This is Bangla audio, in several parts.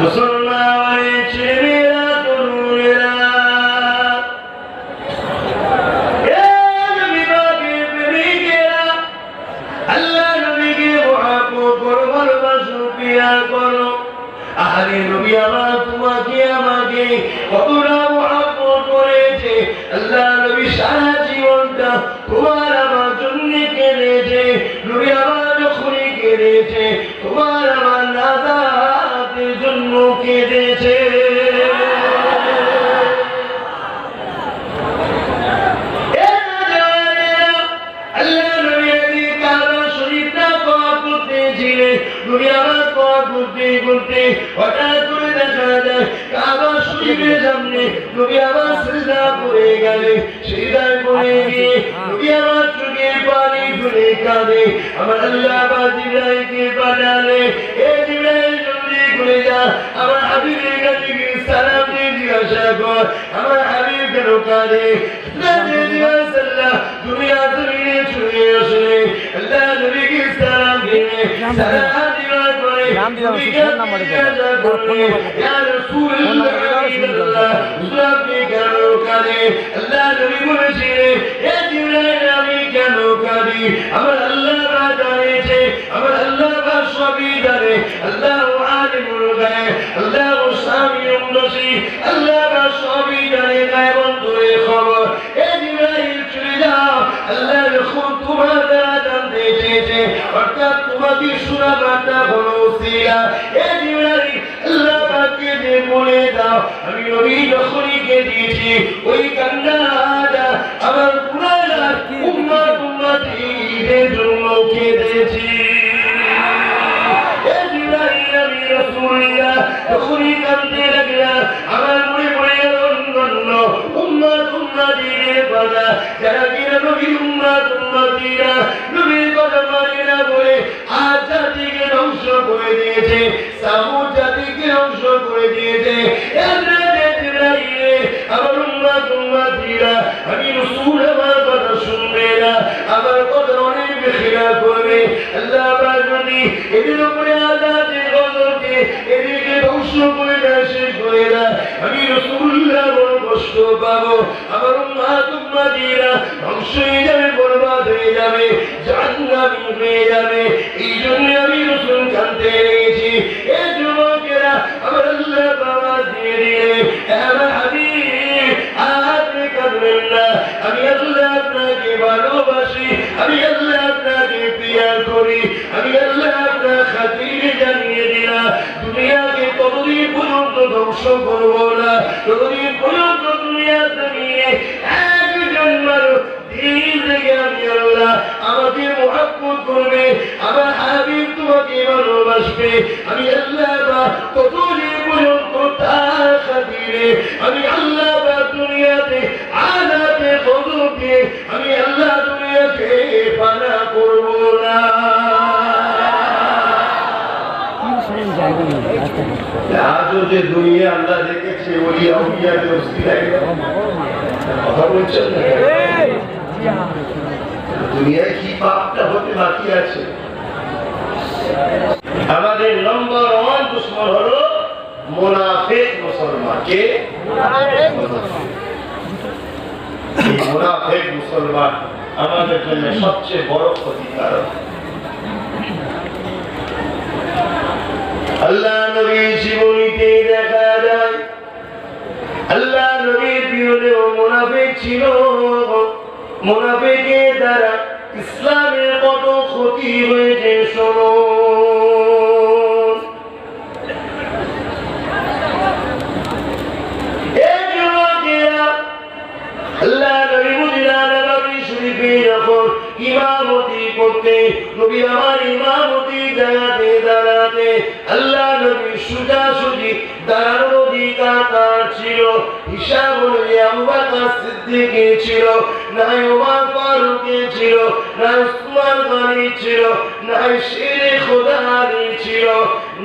মুসলমান ছেলেরা তরুণেরা আল্লাহ নবীকে মহব্বত করো, ভালোবাসো, প্রিয় করো। আরে নবী আমার তোমাকে আমাকে কতটা মহব্বত করেছে। আল্লাহ নবী সারা জীবনটা তোমার আমার জন্য কেঁদেছে। নবী আমার যখনই কেঁদেছে তোমার আমার নাজাতের জন্য কেঁদেছে। আল্লাহ নবী একদিন কাবা শরীফটা তওয়াফ করতেছিলেন। নবী আমার তওয়াফ করতে হঠাৎ করে দেখা যায় কাবা শরীফের সামনে নবী আমার সিজদা করে গেলেন। সিজদায় পড়ে গিয়ে নবী আমার চোখের পানি ফেলে কাঁদে। আমার আল্লাহ জিবরাইলকে পাঠালে, এ জিবরাইল জলদি করে যা, আমার হাবিবের কাছে গিয়ে সালাম দিয়ে জিজ্ঞাসা কর আমার হাবিব কেন কাঁদে। দুনিয়া জমিনে ছুঁয়ে আসলে আল্লাহ নবীকে সালাম দিয়ে সালাম দেওয়ার পরে আমার আল্লাহ জানিয়েছে, আমার আল্লাহ সবই জানে। আল্লাহ আলিমুল গায়ব, আল্লাহ সামিউল বাসীর, আল্লাহ সবই জানে গায়ব দূরে খবর। এ জিবরাইল চলে যাও, আল্লাহ যখন তোমার দ্বারা জানতে চেয়েছে অর্থাৎ তোমাকে শোনাবাটা হলো উসিলা। এ জিবরাইল আল্লাহ পাককে যে বলে দাও আমি নবী যখনই কেঁদেছি ওই কান্নাটা আমার পুরা উম্মতের জন্য কেঁদেছি। যখনই কাঁদতে লাগলাম আমার মনে পড়ে গেল অন্যান্য উম্মতের কথা যারা কিনা নবীর উম্মতিরা নবীর কথা মানে না বলে আজ জাতিকে ধ্বংস করে দিয়েছে, সামুদ জাতিকে ধ্বংস করে দিয়েছে। আমার উম্মতিরা আমি রাসূল আমার কথা শুনবে না, আমার কথা অনেক বেখিরা করবে। আল্লাহ যদি এদের উপরে আযাবের গজবকে এদিকে ধ্বংস করে দেয়, শেষ করে দেয়, আমি রাসূলুল্লাহ বড় কষ্ট পাবো। আমার উম্মতিরা ধ্বংস হয়ে যাবে, বরবাদ হয়ে যাবে, জাহান্নামী হয়ে যাবে। এই জন্য আমি রাসূল কাঁদতে লেগেছি। এ যুবকেরা আমার আল্লাহ বাবা দিয়ে দিলে আমার হাবিব আপনি কাঁদবেন না, আমি আল্লাহ আপনাকে ভালোবাসি, আমি আল্লাহ আপনাকে প্রিয় করি, আমি আল্লাহ আপনার খাতিরে জানিয়ে দিলাম দুনিয়াকে ততদিন পর্যন্ত ধ্বংস করবো না ততদিন পর্যন্ত দুনিয়া জমিনে একজন মানুষ দিন থেকে আমি আল্লাহ আমাকে মহব্বত করবে, আমার হাবিব তোমাকে ভালোবাসবে, আমি আল্লাহ ততদিন পর্যন্ত তার খাতিরে আমি আল্লাহ দুনিয়াতে আযাবে গজব দিয়ে আমি আল্লাহ দুনিয়াকে ফানা করব না। আজও যে দুনিয়া আল্লাহ দেখেছে ওলিয়া উলিয়াদের ওসিলায় কথা বলছেন না, দুনিয়ায় কি পাপটা হতে বাকি আছে। আমাদের নম্বর 1 দুশমন হলো মুনাফিক মুসলমান। কে? মুনাফিক মুসলমান আমাদের জন্য সবচেয়ে বড় ক্ষতিকারক। আল্লাহ নবীর জীবনীতে দেখা যায় আল্লাহ নবীর বিরুদ্ধেও মুনাফিক ছিল। মুনাফিকের দ্বারা ইসলামের কত ক্ষতি হয়েছে শোনো। আল্লাহ নবী মদিনা নববী শরীফে যখন ইমামতি করতে নবী আমার ইমামতি জায়গাতে দাঁড়াতে আল্লাহ নবী সোজাসুজি দাঁড়ানোর অধিকার তার ছিল। হিসাব অনুযায়ী আবু বকর সিদ্দিক ছিল, না ওমর ফারুক ছিল, না উসমান গনি ছিল, না শেরে খোদা আলী ছিল,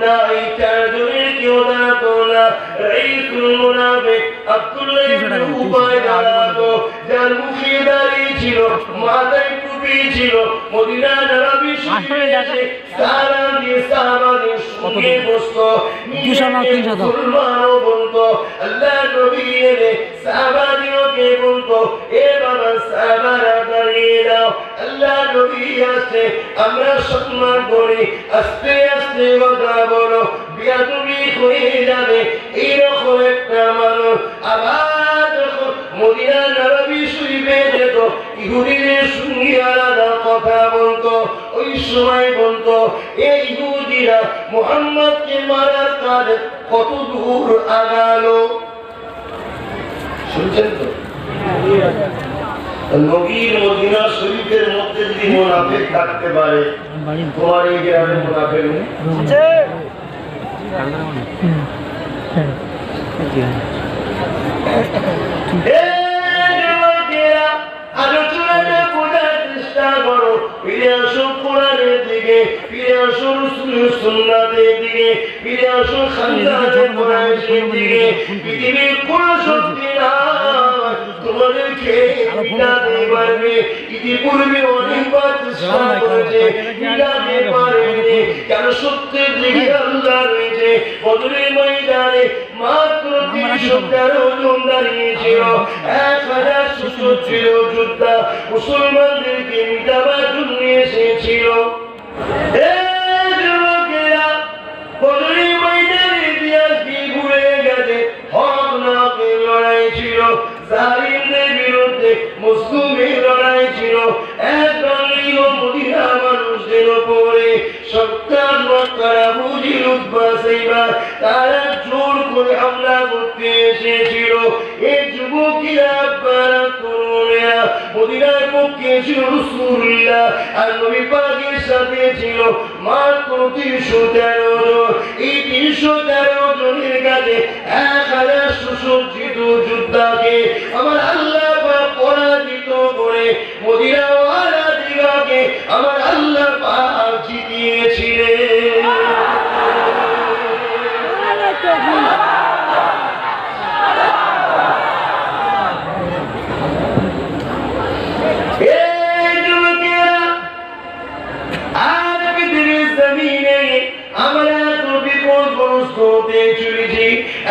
না এই চারজনের কেউ দাঁড়াতো না। রাইসুল মুনাফিক আব্দুল্লাহ ইবনে উবাই দাঁড়াতো, যার মুখে দাঁড়িয়ে ছিল মাথায় মুরব্বী ছিল মদিনা নবী শরীফে এসে সারা দিয়ে সাহাবাদের সঙ্গে বসতো মুসলমানও বলতো আল্লাহ নবী এলে সাহাবাদিওকে বলতো এ বাবা সাহাবারা দাঁড়িয়ে দাও আল্লাহ নবী আসছে আমরা সম্মান করি আস্তে আস্তে কথা বলো বিয়াদবি হয়ে যাবে এইরকম একটা মানুষ আবার যখন মদিনা নবী শরীফে যেত ইহুদিদের সঙ্গে আলাদা কথা বলতো ওই সময় বলতো এই ইহুদিরা মুহাম্মদকে মারার কাজ কত দূর আগালো শুনছেন তো নবীর মদিনা শরীফের মধ্যে যদি মুনাফিক থাকতে পারে তোমার এই গ্রামে মুনাফিক আছে আলোচনাটা বোঝার চেষ্টা করো ফিরে আসো কোরআনের দিকে ফিরে আসো রাসূলের সুন্নাতের দিকে ফিরে আসো খানদানের কোরআনের দিকে পৃথিবীর কোন শক্তি নাই তোমাদেরকে মিটাতে পারবে ইতিপূর্বে অনেকবার চেষ্টা করেছে মিটাতে পারেনি কেন সত্যের দিকে আল্লাহ রয়েছে বদরের ময়দানে মাত্র 313 জন দাঁড়িয়েছিল 1000 ছিল যোদ্ধা মুসলমানদেরকে মিটাবার জন্য এসেছিল বদরের ময়দানে ইতিহাস কি ভুলে গেছে হক নাকের লড়াই ছিল জালিমদের বিরুদ্ধে মুসলিমের লড়াই ছিল একদলীয় মদিনা মানুষদের উপরে সত্তার মক্কারা বুঝিল উদ্বাসীরা তারা জোর করে হামলা করতে এসেছিল এই যুবকেরা আপনারা তরুণেরা মদিনার পক্ষে ছিল রাসূলুল্লাহ আর নবী পাকের সাথে ছিল মাত্র 313 জন এই 313 জনের কাছে 1000 সুসজ্জিত যোদ্ধাকে আমার আল্লাহ পাক পরাজিত করে মদিনাওয়ালা দিগাকে আমার আল্লাহ পাক জিতিয়েছিলেন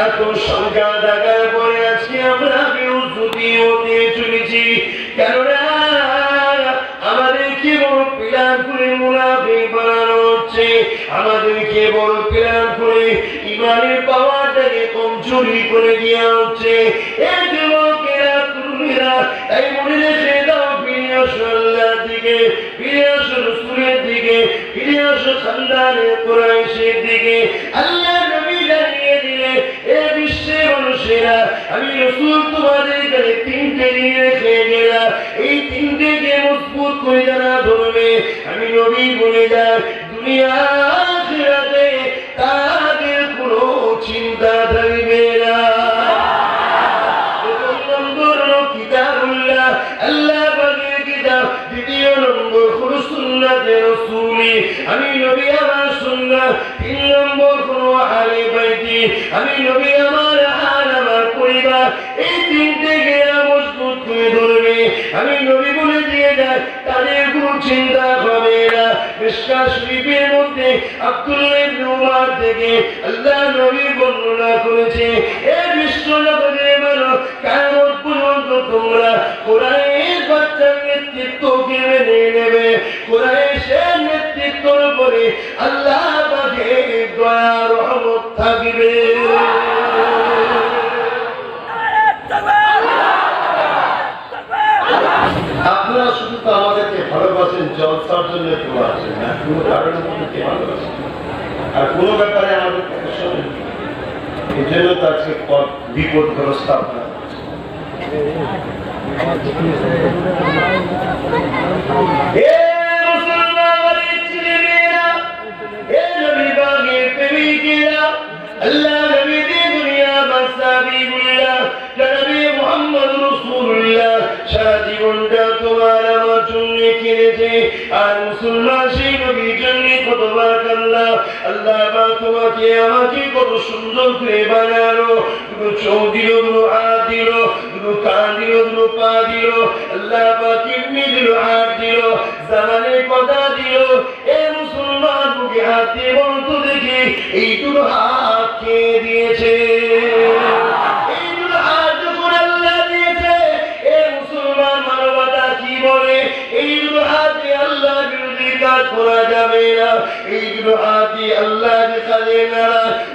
এত সংখ্যা দেখার পরে আজকে আমরা বিরুদ্ধি হতে চলেছি কেননা আমাদেরকে বড় প্ল্যান করে মুনাফিক বানানো হচ্ছে আমাদেরকে বড় প্ল্যান করে ইমানের পাওয়ারটাকে কমজোরি করে দেওয়া হচ্ছে এই যুবকেরা তরুণীরা তাই মনে রেখে দাও ফিরে আসো আল্লাহর দিকে ফিরে আসো রাসূলের দিকে ফিরে আসো খানদানের কুরাইশের দিকে আল্লাহ নবী জানিয়ে দিলে এ বিশ্বের মানুষেরা আমি রাসূল তোমাদের কাছে 3টে নিয়ে রেখে গেলাম এই 3টেকে মজবুত করে যারা ধরবে আমি নবী বলে যাই দুনিয়া আখিরাতে তাদের কোনো চিন্তা থাকবে না প্রথম নম্বর হলো কিতাবুল্লাহ আল্লাহ পাকের কিতাব দ্বিতীয় নম্বর হলো সুন্নাতে রাসূলি আমি নবী আমার সুন্নাত 3 নম্বর হলো আহলে বাইতি আমি নবী আমার আর আমার পরিবার এই 3টেকে মজবুত করে ধরবে আমি নবী বলে দিয়ে যাই তাদের কোনো চিন্তা হবে না মিশকাত শরীফের মধ্যে আব্দুল্লাহ ইবনে উমর থেকে আল্লাহ নবী বর্ণনা করেছে এই বিশ্ব জগতের মানুষ কিয়ামত পর্যন্ত তোমরা কুরাইশ বাচ্চার নেতৃত্বকে মেনে নেবে কুরাইশের নেতৃত্বের উপরে আল্লাহ পাকের দয়া রহমত থাকবে আপনারা শুধু তো আমাদেরকে ভালোবাসেন জলসার জন্য কেউ আছেন না কোনো কারণের মধ্যে ভালোবাসেন আর কোনো ব্যাপারে আমাদের কথা শোনেন এই জন্য তো আজকে বিপদগ্রস্ত আপনারা আল্লাহ নবী দুনিয়া বাসাবিবুল্লাহ নবী মুহাম্মদ রাসূলুল্লাহ সারা জীবনটা তোমার আমার জন্য কিনেছে আর মুসলমান সেই নবীর জন্য কতবার আল্লাহ আল্লাহ পাক তোমাকে আমাকে কত সুন্দর করে বানালো দুটো চোখ দিল দুটো হাত দিল দুটো কান দিল, দুটো পা দিল, আল্লাহ পাক কিডনি দিল, হার্ট দিল, জামানের কথা দিল। এ মুসলমান বুকে হাত দিয়ে বলতো দেখি এই দুটো হাত কে দিয়েছে? এই দুটো হাত যখন আল্লাহ দিয়েছে, এ মুসলমান মানবতা কি বলে? এই দুটো হাত দিয়ে আল্লাহ বিরোধী কাজ করা যাবে না। এই দুটো হাত দিয়ে আল্লাহ যে কাজে না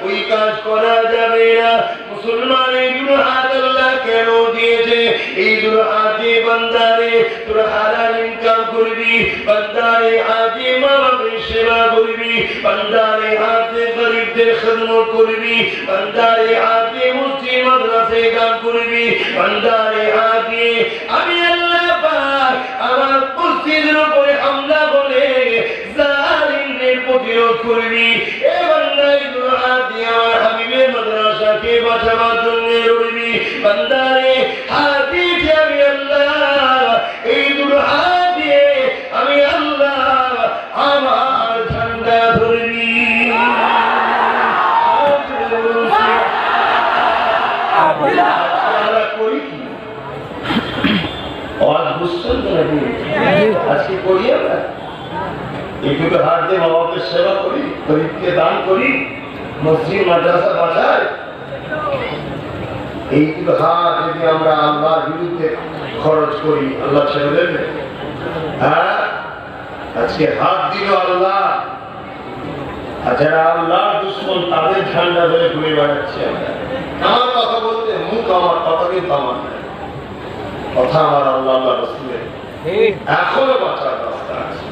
ওই কাজ করা যাবে না। মুসলমান এই দুটো হাত আল্লাহ কেন দিয়েছে? এই দুটো হাত দিয়ে বান্দারে তোরা হালাল ইনকাম করবি, বান্দারে হাত দিয়ে মা বাবার সেবা করবি, বান্দারে হাত দিয়ে গরিবদের খিদমত করবি, বান্দারে হাত দিয়ে মসজিদ মাদ্রাসায় কাজ করবি, বান্দারে হাত দিয়ে আমি আল্লাহ পাক আমার মসজিদের উপরে হামলা বলে জালিমদের প্রতিরোধ করবি। এ বান্দা এই দুটো হাত দিয়ে আমার হাবিবের মাদ্রাসাকে বাঁচাবার জন্য লড়বি। বান্দারে হাত দিয়েছি আমি আল্লাহ, এই দুটো হাত দিয়ে আমি আল্লাহ আমার ঝান্ডা ধরবি। করি কি বুঝছেন তো নাকি? আজকে করি আমরা এই দুটো হাত দিয়ে মা বাবার সেবা করি, গরিবকে দান করি, মসজিদ মাদ্রাসা বাঁচাই। এই দুটো হাত যদি আমরা আল্লাহর বিরুদ্ধে খরচ করি, আল্লাহ ছেড়ে দেবে? হ্যাঁ, আজকে হাত দিল আল্লাহ, আর যারা আল্লাহর দুশমন তাদের ঝান্ডা ধরে ঘুরে বেড়াচ্ছে। আমার কথা বলতে মুখ আমার, কথা কিন্তু আমার কথা আমার আল্লাহ আল্লাহ রাসূলের। এখনো বাঁচার রাস্তা আছে।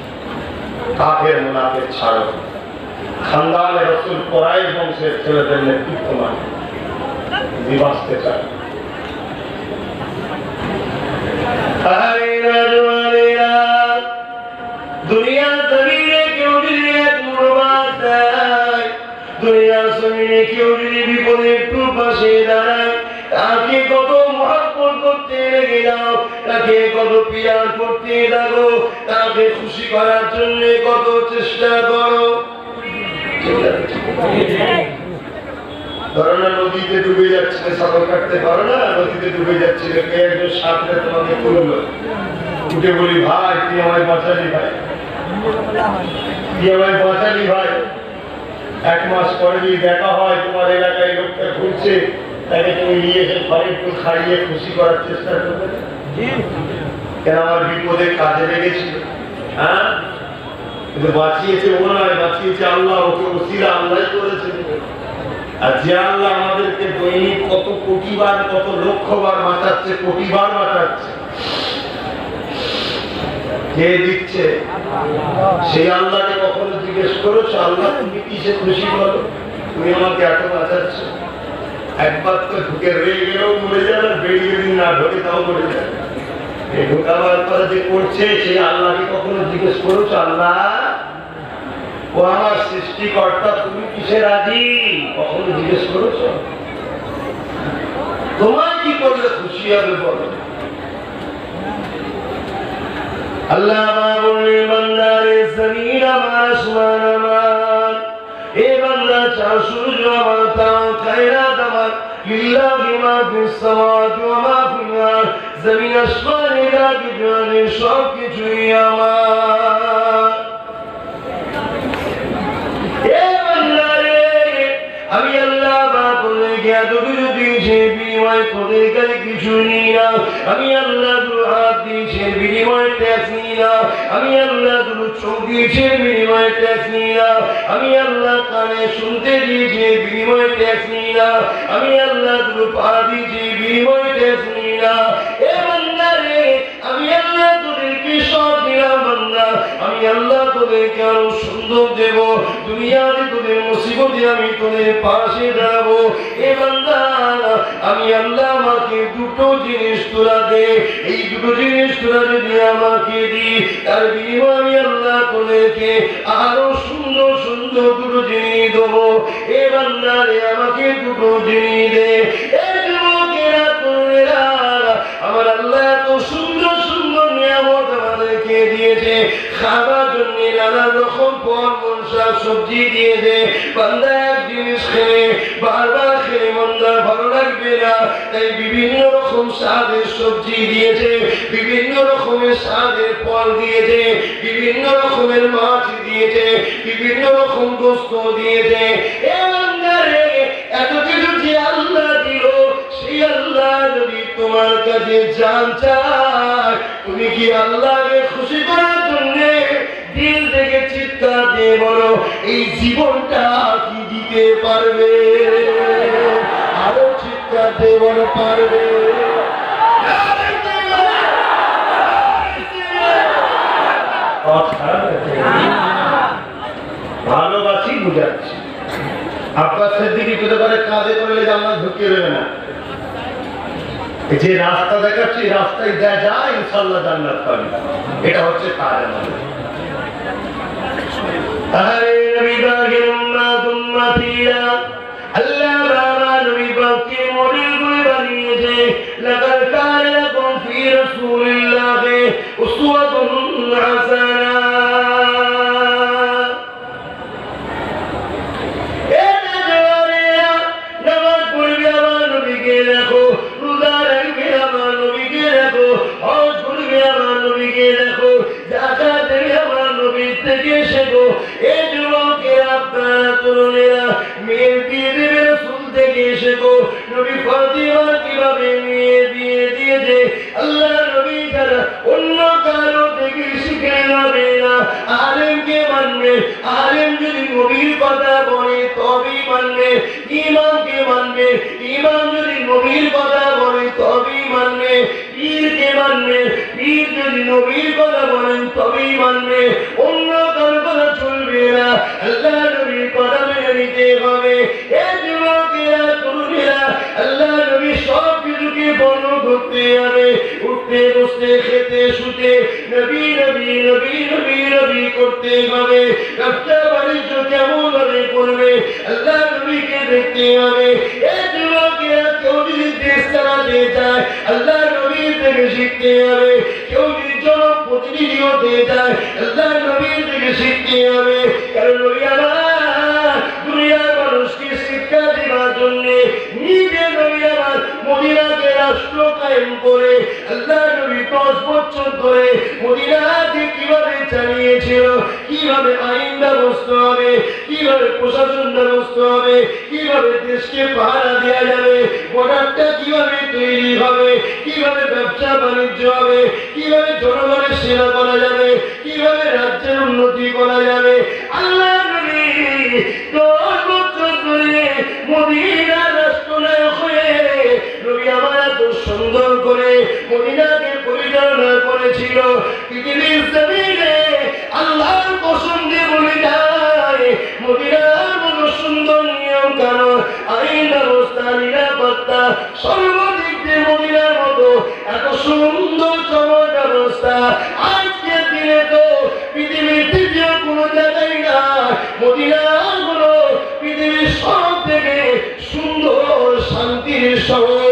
কাফের মুনাফিক ছাড়ো, খানদানে রাসূল কুরাইশ বংশের ছেলেদের নেতৃত্ব মানে বাঁচতে চায়। দুনিয়া জমিনে কেউ যদি এক মুড়বাদ দেয়, দুনিয়া জমিনে কেউ যদি বিপদে একটু পাশে দাঁড়ায়, তাকে কত মহব্বত করতে লেগে যাও, তাকে কত পিয়ার করতে লাগো, তাকে খুশি করার জন্য কত চেষ্টা করো। ধরো না নদীতে ডুবে যাচ্ছিলে, সাঁতার কাটতে পারো না, নদীতে ডুবে যাচ্ছিলে, কে একজন সাঁতরে তোমাকে তুললো, উঠে বলি ভাই তুই আমায় বাঁচালি, ভাই তুই আমায় বাঁচালি ভাই। 1 মাস পরে যদি দেখা হয় তোমার এলাকায় লোকটা ঘুরছে, তাকে তুমি নিয়ে এসে ঘরে একটু খাইয়ে খুশি করার চেষ্টা করবে? কেন আমার বিপদে কাজে লেগেছিল। হ্যাঁ, কিন্তু বাঁচিয়েছে ও নয়, বাঁচিয়েছে আল্লাহ, ওকে ওসিলা আল্লাহ করেছে। আর যে আল্লাহ আমাদেরকে দৈনিক কত কোটিবার, কত লক্ষবার বাঁচাচ্ছে, কোটিবার বাঁচাচ্ছে, কে দিচ্ছে? সেই আল্লাহকে কখনো জিজ্ঞেস করেছো আল্লাহ তুমি কিসে খুশি বলো, তুমি আমাকে এত বাঁচাচ্ছ? একবার তো ঢুকে রয়ে গেলেও মরে যাবে, বেরিয়ে দিন না ঢোকে তাও মরে যাবে। এই ঢোকাবার পরে যে করছে সেই আল্লাহকে কখনো জিজ্ঞেস করেছো আল্লাহ ও আমার সৃষ্টিকর্তা তুমি কিসে রাজি? কখনো জিজ্ঞেস করেছো? তোমায় কি করলে খুশি হবে বলো? আল্লাহ বললেন বান্দারে জমিন আমার, আসমান আমার, এ বান্দা চাও সূর্য আমার, তাও খায়রাত আমার, লিল্লাহি মা ফিস সামাওয়াতি ওয়া মা ফিল আরদ, জমিন আসমান যা কিছু আছে সব কিছুই আমার। এ বান্দারে আমি আল্লাহ তোদেরকে এত কিছু দিয়েছি, বিনিময় তোদের কাছে কিছু নিই না। আমি আল্লাহ তোর হাত দিয়েছি, বিনিময় ট্যাক্স নিই না। আমি আল্লাহ তোর চোখ দিয়েছি, বিনিময় ট্যাক্স নিই না। আমি আল্লাহ কানে শুনতে দিয়েছি, বিনিময় ট্যাক্স নিই না। আমি আল্লাহ তোর পা দিয়েছি, বিনিময় ট্যাক্স নিই না। এ বান্দারে আমি আল্লাহ তোদেরকে সব দিলাম বান্দা, আমি আল্লাহ তোদেরকে আরো সুন্দর দেব। দুনিয়াতে তোদের মুসিবতে আমি তোদের পাশে দাঁড়াবো। এ বান্দা আমি আল্লাহ আমাকে দুটো জিনিস তোরা দে, এই দুটো জিনিস তোরা যদি আমাকে দি, তার বিনিময়ে আমি আল্লাহ তোদেরকে আরো সুন্দর সুন্দর দুটো জিনিস দেবো। এ বান্দারে আমাকে দুটো জিনিস দে। এ যুবকেরা তোরা আমার আল্লাহ এত সুন্দর সুন্দর নিয়ামত আমাদেরকে দিয়েছে, খাবার জন্য নানা রকম ফল মূল শাক সবজি দিয়েছে। বান্দা এক জিনিস খেলে বারবার খেলে মনটা ভালো লাগবে পারবে না, তাই বিভিন্ন রকম স্বাদের সবজি দিয়েছে, বিভিন্ন রকমের স্বাদের ফল দিয়েছে, বিভিন্ন রকমের মাছ দিয়েছে, বিভিন্ন রকম গোস্ত দিয়েছে। এত কিছু যে আল্লাহ দিল, সেই আল্লাহ যদি তোমার কাছে জান চায়, তুমি কি আল্লাহকে খুশি করার জন্য দিল থেকে চিৎকার দিয়ে বলো, এই জীবনটা কি দিতে পারবে? আরো চিৎকার দিয়ে বলো, পারবে? ভালোবাসি, বুঝাচ্ছি। আব্বাস সিদ্দিকী কোথা করে কাঁধে করলে জান্নাত ঢুকিয়ে দেবে না। যে রাস্তা দেখাচ্ছি, রাস্তায় যা ইনশাআল্লাহ জান্নাত পাবে, এটা হচ্ছে কাজ আমাদের। আরে নবী পাকের উম্মত উম্মতিরা, আল্লাহ বাবা নবী পাককে মডেল করে বানিয়েছে। লাকাদ কানা লাকুম ফি রাসূলিল্লাহি উসওয়াতুন হাসানাহ। আলেম যদি নবীর কথা বলে তবেই মানবে, ইমামকে মানবে, ইমাম যদি নবীর কথা বলে তবেই মানবে, পীরকে মানবে, পীর যদি নবীর কথা বলেন তবেই মানবে, অন্য কারো কথা চলবে না। আল্লাহ নবীর কথা মেনে নিতে হবে। এ যুবকেরা, তরুণেরা, আল্লাহ নবী সব কিছুকে বর্ণ করতে হবে। উঠতে বসতে খেতে শুতে নবী নবী নবী নবী নবী করতে হবে। ব্যবসা বাণিজ্য কেমন ভাবে করবে, আল্লাহ নবীকে দেখতে হবে। এ যুবকেরা, কেউ যদি দেশ চালাতে চায়, আল্লাহ নবীর থেকে শিখতে হবে। কেউ যদি জনপ্রতিনিধি হতে চায়, আল্লাহ নবীর থেকে শিখতে হবে। কারণ নবী আমার দুনিয়ার মানুষকে শিক্ষা দেওয়ার জন্য নিজে নবী আমার মদিনাকে রাষ্ট্র কায়েম করে, আল্লাহ নবী 10 বছর ধরে মদিনাকে কিভাবে চালিয়েছিল, কিভাবে আইন ব্যবস্থা হবে, কিভাবে প্রশাসন ব্যবস্থা হবে, কিভাবে দেশকে পাহারা দেওয়া যাবে, বর্ডারটা কিভাবে তৈরি হবে, কিভাবে ব্যবসা বাণিজ্য হবে, কিভাবে জনগণের সেবা করা যাবে, কিভাবে রাজ্যের উন্নতি করা যাবে। আল্লাহ নবী 10 বছর ধরে মদিনার রাষ্ট্রনায়ক হয়ে নবী আমার এত সুন্দর করে মদিনাকে পরিচালনা করেছিল। পৃথিবীর জমিনে আল্লাহর কসম দিয়ে বলে যায়, মদিনার মতো সুন্দর নিয়ম কানুন, আইন ব্যবস্থা, নিরাপত্তা, সর্বদিক দিয়ে মদিনার মতো এত সুন্দর সমাজ ব্যবস্থা আজকের দিনে তো পৃথিবীর তৃতীয় কোনো জায়গায় না। মদিনার হলো পৃথিবীর সব থেকে সুন্দর শান্তির শহর।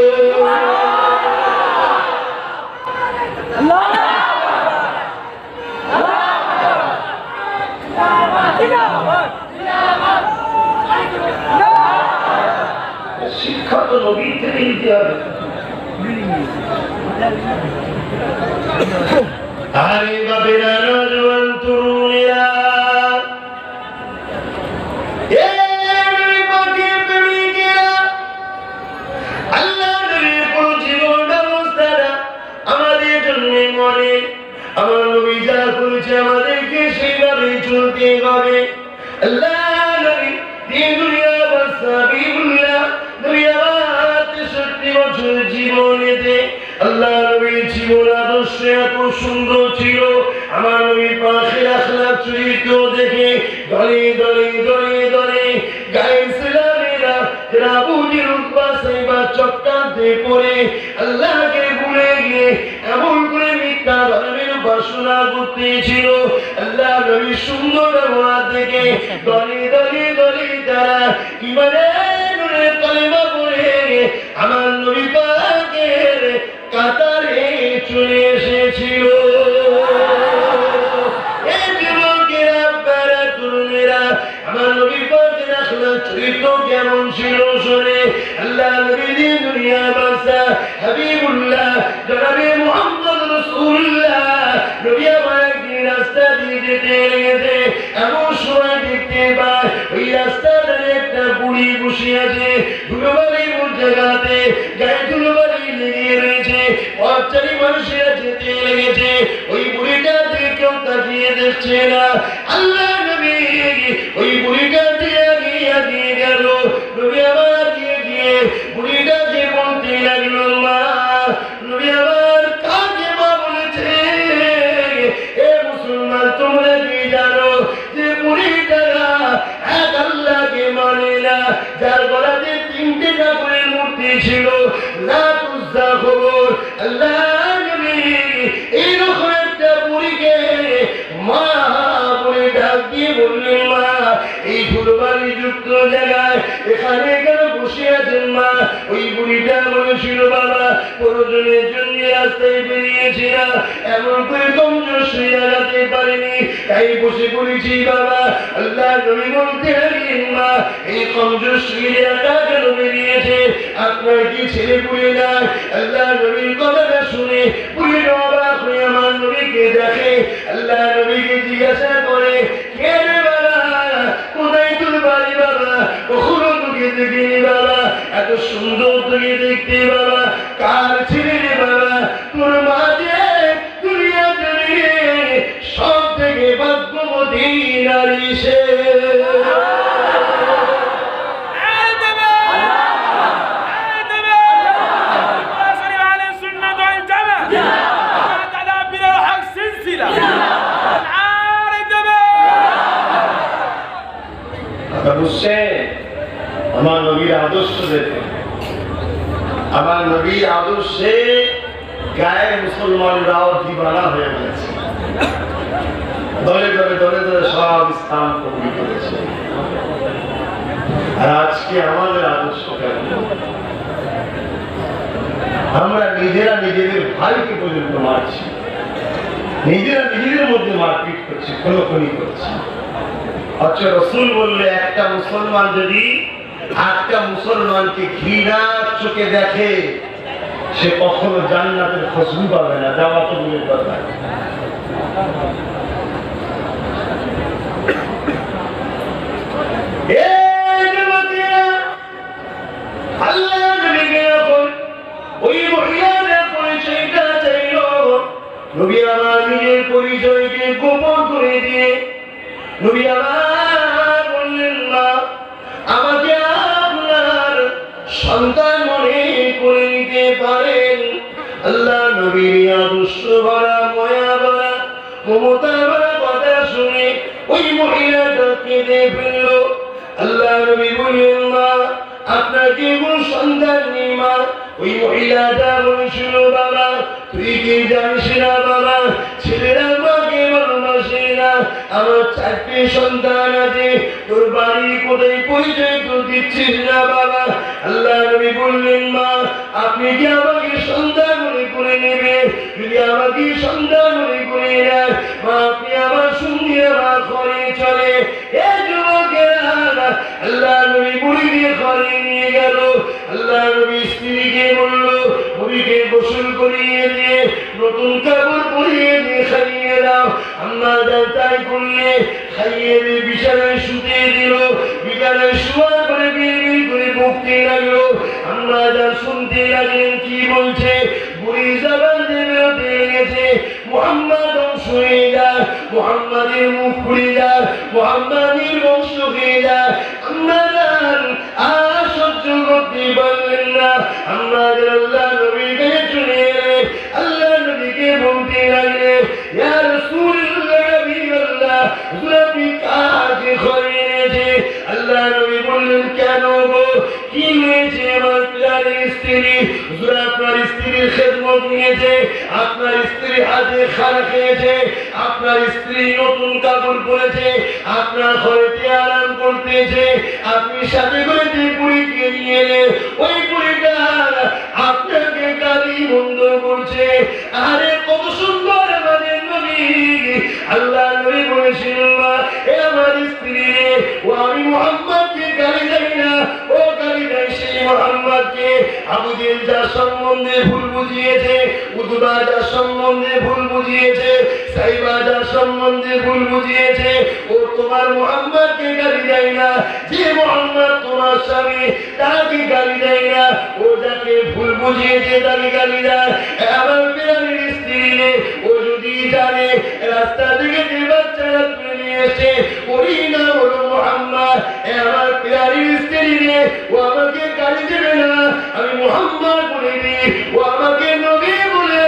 শিক্ষা তো নবীর থেকে নিতে হবে। আরে বাবেরা, নজওয়ান তরুণেরা, আল্লাহ নবীর কোন জীবন ব্যবস্থাটা আমাদের জন্য মনে, আমার নবী যা করেছে আমাদেরকে সেইভাবে চলতে হবে। আল্লাহ নবী দিন দুনিয়া বাসাবিউল্লাহ দুনিয়া 63 বছর জীবনেতে আল্লাহ নবীর জীবন আদর্শ এত সুন্দর ছিল। আমার নবীর পাখের আখলাক চরিত্র দেখে দলে দলে দলে দলে গায়ে ছেলেমেয়েরা রাবুদের উদ্বাসাইবা চক্রান্তে পড়ে আল্লাহকে ভুলে গিয়ে এমন করে মিথ্যা ধর্মের উপাসনা করতেছিল। আল্লাহ নবীর সুন্দর ব্যবহার দেখে দলে দলে দলে তারা ইমানের কালেমা পড়ে আমার নবী পাকের কাতারে চলে এসেছিল। এই যুবকেরা, আপনারা তরুণেরা, আমার নবী পাকের আখলাক চরিত্র কেমন ছিল শুনে আল্লাহ নবী হাবিবুল্লাহ জনাবে মুহাম্মদ রাসূলুল্লাহ নবী আমার একদিন রাস্তা দিয়ে যেতে লেগেছে, এমন সময় দেখতে পায় ওই রাস্তাতে একটা বুড়ি বসে আছে, ধুলোবালি জায়গাতে গায়ে ধুলোবালি লেগে রয়েছে, পথচারী মানুষেরা যেতে লেগেছে, ওই বুড়িটা দিকে কেউ তাকিয়ে দেখছে না। আল্লাহ নবী ওই বুড়িটা দিয়ে এগিয়ে গেল, নবী আবার গিয়ে বুড়িটাকে বলতে লাগলো মা, নবী আবার কাকে মা বলেছে? এ মুসলমান তোমরা কি জানো যে বুড়িটারা এক আল্লাহকে মানে না, যার গলাতে 3টে ঠাকুরের মূর্তি ছিল, লাত উজ্জা খবর। আল্লাহ নবী এইরকম একটা বুড়িকে মা বলে ডাক দিয়ে বললেন মা এই ধুলোবালি যুক্ত জায়গায় এখানে কেন বসে আছেন মা? ওই বুড়িটা বলেছিল বাবা প্রয়োজনের জন্য রাস্তায় বেরিয়েছি না, এমন করে কমজোর শুয়ে দাঁড়াতে পারিনি, তাই বসে পড়েছি বাবা। আল্লাহ নবী বলতে লাগলেন মা এই কমজোর শুয়ে দাঁড়া কেন বেরিয়েছে? আপনার কি ছেলে পুড়ে নাই? আল্লাহ নবীর কথাটা শুনে পুড়ে অবাক হয়ে আমার নবীকে দেখে, আল্লাহ নবীকে জিজ্ঞাসা করে কে রে বাবা, কোথায় তোর বাড়ি বাবা? কখনো তোকে দেখিনি বাবা, এত সুন্দর তোকে দেখতে বাবা, কার ছেলে রে বাবা? তোর মা যে দুনিয়া জড়িয়ে সব থেকে ভাগ্যবতী নারী সে। আমার নবীর আদর্শ দেখে, আমার নবীর আদর্শে গায়ের মুসলমানরাও দিবানা হয়ে গেছে, দলে দলে সব ইসলাম কবুল করেছে। আর আজকে আমাদের আদর্শ কেন? আমরা নিজেরা নিজেদের ভাইকে পর্যন্ত মারছি, নিজেরা নিজেদের মধ্যে মারপিট করছি, খুনোখুনি করছি। অথচ রাসূল বললে একটা মুসলমান যদি একটা মুসলমানকে ঘৃণার চোখে দেখে সে কখনো জান্নাতের খুশবু পাবে না, যাওয়া তো দূরের কথা। আল্লাহ নবীকে যখন ওই মহিলাদের পরিচয়টা চাইল, নবী আমার নিজের পরিচয়কে গোপন করে দিয়ে নবী আমার বললেন না আমাকে আপনার সন্তান মনে করে নিতে পারেন। আল্লাহ নবীর আদর্শ ভরা ময়া ভরা মমতা ভরা কথা শুনে ওই মহিলাটা কেঁদে ফেলল। আল্লাহ নবী বললেন মা আপনার কি কোন সন্তান নেই মা? ওই মহিলাটা বলেছিল বাবা তুই কি জানিস না বাবা ছেলেরা মাকে ভালোবাসে না, আমার 4টে সন্তান আছে, তোর বাড়ি কোথায় পরিচয় তো দিচ্ছিস না বাবা। আল্লাহ নবী বললেন মা আপনি কি আমাকে সন্তান মনে করে নেবেন? যদি আমাকে সন্তান মনে করে নেন মা আপনি আমার সঙ্গে আমার ঘরে চলে। এ যুবকেরা আল্লাহ নবী বুড়ি দিয়ে ঘরে নিয়ে গেল। আল্লাহ নবী স্ত্রীকে বলল বুড়িকে গোসল করিয়ে দিয়ে নতুন কাপড় পরিয়ে দিয়ে খাইয়ে দাও। আম্মা জান তাই করলে, খাইয়ে দিয়ে বিছানায় শুতে দিল। বিছানায় শোয়া করে বিড়বিড় করে বকতে লাগলো। আম্মা জান শুনতে লাগলেন কি বলছে। বুড়ি জবান দিয়ে বেরোতে লেগেছে মুহাম্মদ ধ্বংস হয়ে যায়, মুহাম্মাদের মুখ পুড়ে যায়, মুহাম্মাদের বংশ হয়ে যায়। আম্মা জান আর সহ্য করতে পারলেন না। আম্মা জান আল্লাহ নবীর কাছে চলে এলেন। আল্লাহ নবীকে বলতে লাগলেন ইয়া রাসূলুল্লাহ নবিয়াল্লাহ আপনি কাকে ঘরে এনেছে? আল্লাহ নবী বললেন কেন গো কি হয়েছে? আমার প্রিয় স্ত্রী হুজুর আপনার স্ত্রীর খেদমত নিয়েছে, আপনার স্ত্রী হাতে খানা খেয়েছে, আপনার স্ত্রী নতুন কাপড় পরেছে, আপনার ঘরেতে আরাম করতেছে, আপনি সাথে করে যে বুড়িকে নিয়ে এলেন ওই বুড়িটা আপনাকে গালি বন্ধ করছে। আরে কত সুন্দর আমাদের নবী। আল্লাহ নবী বলেছিলেন মা এ আমার স্ত্রী রে, ও আমি মুহাম্মদকে গালি দেই না, ও গালি দেয় সেই মুহাম্মদ মুহাম্মদকে আবু জেহেল যার সম্বন্ধে ভুল বুঝিয়েছে, উতবা যার সম্বন্ধে ভুল বুঝিয়েছে, সাইবা যার সম্বন্ধে ভুল বুঝিয়েছে, ও তোমার মুহাম্মদকে গালি দেয় না। যে মুহাম্মদ তোমার স্বামী তাকে গালি দেয় না, ও যাকে ভুল বুঝিয়েছে তাকে গালি দেয়। আমার প্রিয় স্ত্রী রে, ও যদি জানে রাস্তা থেকে যে বাচ্চারা তুলে নিয়ে এসে ওই না হলো মুহাম্মদ, আমার প্রিয় স্ত্রী রে, ও আমাকে গালি দেবে না। আমি মুহাম্মদ বলে দিই, ও আমাকে নবী বলে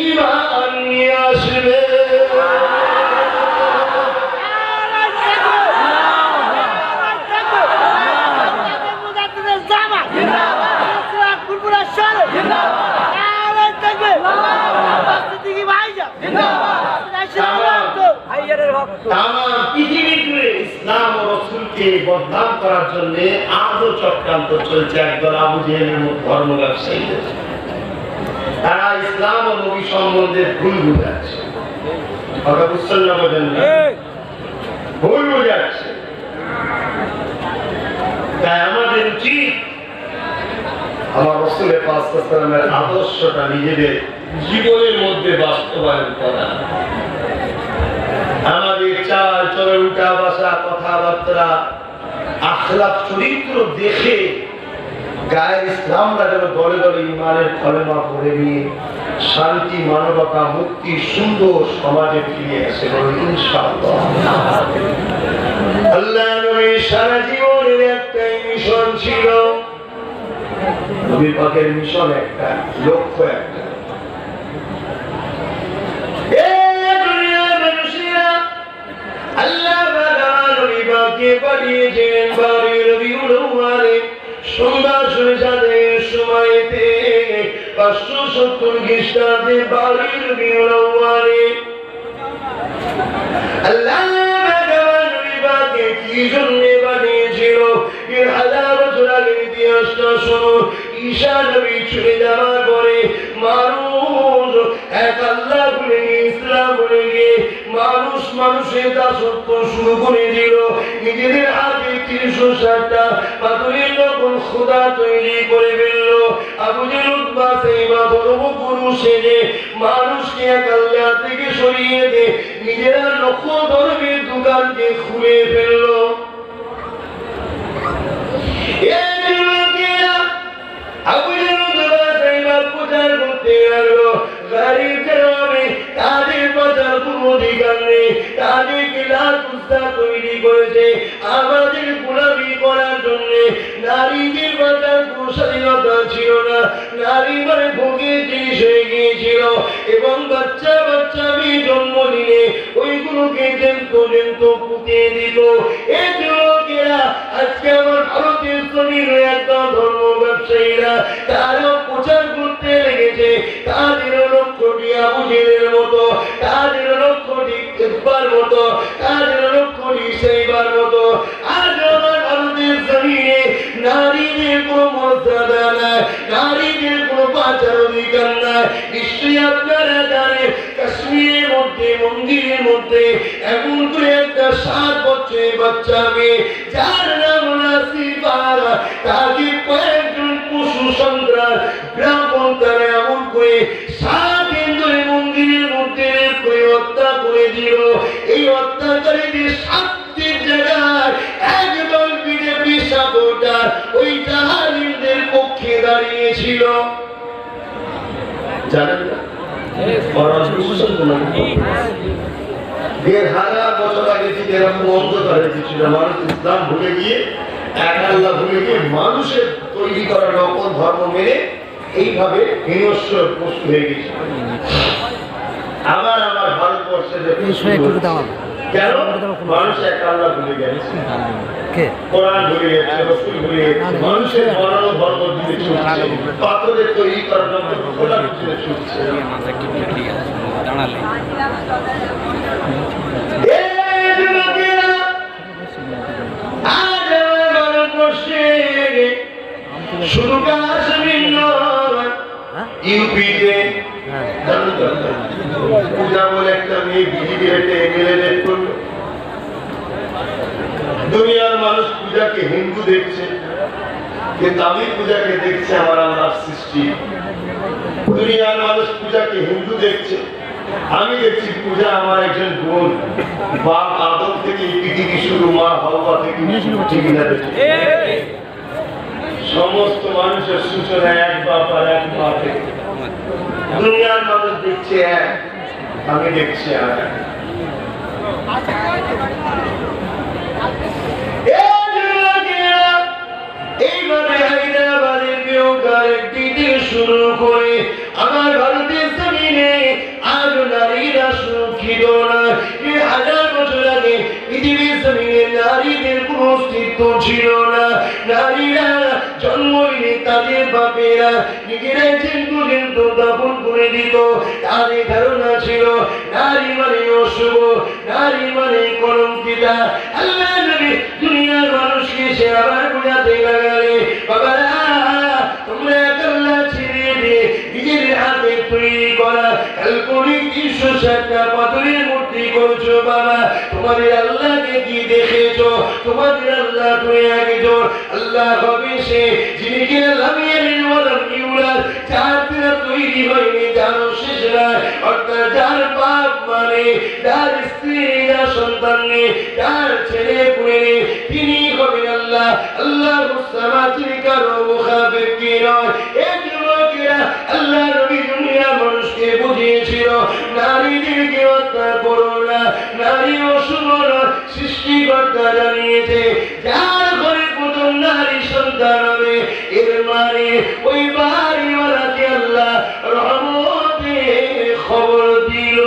ঈমান নিয়ে আসবে। ইসলাম ও রাসূলকে বদনাম করার জন্য আজও চক্রান্ত চলছে একদল আবু জেহেলের ধর্ম ব্যবসায়ীদের। তারা ইসলাম ও নবী সম্বন্ধে ভুল বুঝাচ্ছে, কথা বুঝছেন না? বোঝেন না, ভুল বুঝাচ্ছে। তাই আমাদের উচিত আমার রাসূলের পাক সাল্লাল্লাহু আলাইহি আদর্শটা নিজেদের জীবনের মধ্যে বাস্তবায়ন করা। আমাদের চাল চলন, উঠা বসা, কথাবার্তা, আখলাক, চরিত্র দেখে গায়ের ইসলামরা যেন দলে দলে ইমানের কলেমা পড়ে নিয়ে শান্তি, মানবতা, মুক্তি, সুন্দর সমাজে ফিরে আসে ইনশাআল্লাহ। আল্লাহ নবীর সারা জীবনের একটাই মিশন ছিল, নবী পাকের মিশন একটা, লক্ষ্য একটা। আল্লাহ নবী পাককে পাঠিয়েছেন বারোই রবিউল আউয়ালে সন্ধ্যা সূর্যোদয়ের সময়তে 570 খ্রিস্টাব্দে বারোই রবিউল আউয়ালে আল্লাহ নবী পাককে কি জন্য পাঠিয়েছিল? এর হাজার বছর আগের ইতিহাসটা শোনো। ঈসা নবী চলে যাওয়ার পরে মানুষ এক আল্লাহ ভুলে গিয়ে, ইসলাম ভুলে গিয়ে মানুষ মানুষের দাসত্ব শুরু করে দিল। নিজেদের হাতে 360টা পাথরের নকল খোদা তৈরি করে ফেলল। আবু জেহেল, উতবা, সাইবা ধর্মগুরু সেজে মানুষকে এক আল্লাহ থেকে সরিয়ে দিয়ে নিজেরা লক্ষ ধর্মের দোকানকে খুলে ফেলল। আবু জেহেল, উতবা, সাইবা প্রচার করতে লাগলো গারিব জনমে তাদের বাঁচার কোনো অধিকার নেই, তাদেরকে লাতুস্তা তৈরি করেছে আমাদের গোলামি করার জন্য। নারীদের বাঁচার কোনো স্বাধীনতা ছিল না, নারী মানে ভোগের জিনিস হয়ে গিয়েছিল। এবং বাচ্চা বাচ্চা মেয়ে জন্ম দিলে ওইগুলোকে জেন্ত পুঁতে দিত। এই যুবকেরা আজকে আমার ভারতের জমির একদম ধর্ম ব্যবসায়ীরা তারা প্রচার করতে লেগেছে তাদের লক্ষ্যটি আবু জেহেলের মতো, তাদের লক্ষ্যটি উতবার মতো, তাদের লক্ষ্যটি সাইবার মতো। আজ আমার ভারতের জমিনে নারীদের কোনো মর্যাদা নাই, নারীদের কোনো বাঁচার অধিকার নাই। নিশ্চয়ই আপনারা জানেন কাশ্মীরের মধ্যে মন্দিরের মধ্যে এমন করে একটা 7 বছরের বাচ্চা মেয়ে যার নাম নাসিবা, তাকে কয়েকজন পশু সন্ত্রাস ব্রাহ্মণ তারা এমন করে 7 দিন ধরে মন্দিরের মধ্যে হত্যা করে দিল। এই অত্যাচারীদের শাস্তির জায়গায় একদল বিজেপি সাপোর্টার ওই জাহালিমদের পক্ষে দাঁড়িয়েছিল। জানেন না? 1500 বছর আগে থেকে এরকম অন্ধকারে ছিল, মানুষ ইসলাম ভুলে গিয়ে, এক আল্লাহ ভুলে গিয়ে মানুষের তৈরি করা নকল ধর্ম মেনে এইভাবে হিংস্র পশু হয়ে গেছে। আবার আমার ভারতবর্ষে কেন মানুষ এক আল্লাহ ভুলে গেছে, কোরআন ভুলে গেছে, রাসূল ভুলে গেছে, মানুষের বানানো ধর্ম দিয়ে চলছে, পাথরের তৈরি করা নকল খোলা দিয়ে চলছে। শুধু কাশ্মীর নয়, ইউপিতে পূজা বলে একটা মেয়ে বিজেপি হেঁটে এমএলএ করলো। দুনিয়ার মানুষ পূজাকে হিন্দু দেখছে, কিন্তু আমি পূজাকে দেখছি আমার আল্লাহর সৃষ্টি। দুনিয়ার মানুষ পূজাকে হিন্দু দেখছে, আমি দেখছি পূজা আমার একজন গুণ। বাপ আদম থেকে পৃথিবী শুরু, মা হাওয়া থেকে সমস্ত মানুষের সূচনা এক বাপ আর এক মা থেকে। দুনিয়ার মানুষ দেখছে এক, আমি দেখছি আর এক। এইভাবে হায়দ্রাবাদের বিয়োগার একটি থেকে শুরু করে আমার ভারতের জমিনে আজ নারীরা সুরক্ষিত না। 1000 বছর আগে পৃথিবীর জমিনে নারীদের কোনো অস্তিত্ব ছিল না। নারীরা জন্ম নিয়ে তাদের বাপেরা নিজেরাই কিন্তু দাপন করে দিত। তাদের ধারণা ছিল নারী মানে অশুভ, নারী মানে কলঙ্কিতা। আল্লাহ নবী দুনিয়ার মানুষকে সে আবার বোঝাতে লাগালে, বাবারা তোমরা আল্লাহ ছেড়ে দিয়ে নিজের হাতে তৈরি করা কাল্পনিক 360টা পাথরের মূর্তি করছো। বাবা তোমাদের আল্লাহকে কি দেখেছো? তোমাদের আল্লাহ তুমি একজন আল্লাহ হবে সে যিনি কিনা লামিয়ালিন ওয়ালাম ইউলাদ, যার দ্বারা তৈরি হয়নি, যার শেষ নাই, অর্থাৎ যার বাপ মানে, যার স্ত্রী, যার সন্তান নেই, যার ছেলে পুলে নেই, তিনি হবেন আল্লাহ। আল্লাহ মুস্তামা তিনি কারো মুখাপেক্ষী কি নয়। এই যুবকেরা আল্লাহ নবী দুনিয়ার মানুষকে বুঝিয়েছিল নারীদেরকে হত্যা করো না, নারী অশুভ নয়, সৃষ্টিকর্তা জানিয়েছে যার ঘরে প্রথম নারী সন্তান হবে এর মানে ওই বাড়িওয়ালাকে আল্লাহ রহমতের খবর দিল।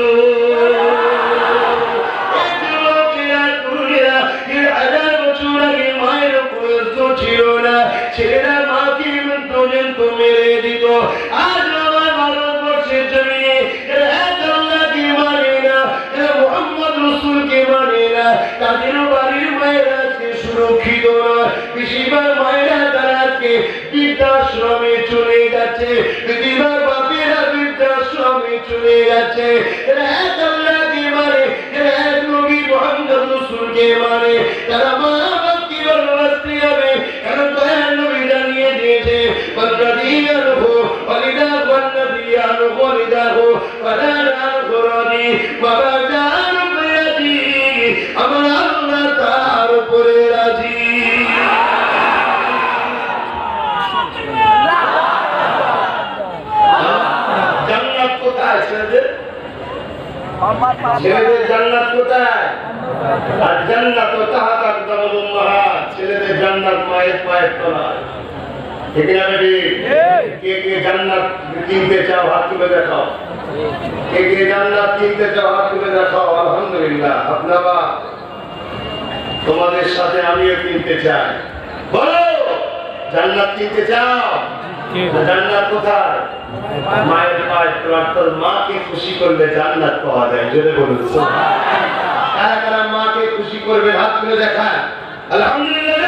ছেলেরা মাকে পর্যন্ত মেরে দিত। আজ আমার ভারতবর্ষের জমিনে আল্লাহকে মানে না, মুহাম্মদ রাসূলকে মানে না, তাদের বাড়ির মায়েরা আজকে সুরক্ষিত নয়। বেশিরভাগ মায়েরা তারা আজকে বৃদ্ধাশ্রমে চলে যাচ্ছে, বেশিরভাগ বাপেরা বৃদ্ধাশ্রমে চলে যাচ্ছে। আল্লাহকে মানে, নবী মুহাম্মদ রাসূলকে মানে, তারা মা বাপকে ভালোবাসতে হবে। কারণ দয়াল নবী জানিয়ে দিয়েছে বলরাদিয়াহু ওয়ালিদাহু ওয়ান্নবিয়াহু ওয়ালিদাহু ওয়ালানাহু রাদি বাবা জান রাদি, আমার আল্লাহ তার উপরে রাজি। জান্নাত কোথায় ছেলেদের? ছেলেদের জান্নাত কোথায়? আর জান্নাত তাহাত আকদামুল উম্মাহাত, ছেলেদের জান্নাত মায়ের পায়ের তলায়। ঠিক না বেটি? কে কে জান্নাত কিনতে চাও হাত তুলে দেখাও। কে কে জান্নাত কিনতে চাও হাত তুলে দেখাও। আলহামদুলিল্লাহ। আপনারা তোমাদের সাথে আমিও কিনতে চাই। বলো জান্নাত কিনতে চাও? জান্নাত কোথায়? মায়ের পায়ের তলায়। তোর মাকে খুশি করলে জান্নাত পাওয়া যায়। জোরে বলুন সুবহানাল্লাহ। কারা কারা মাকে খুশি করবে হাত তুলে দেখায়। আলহামদুলিল্লাহ।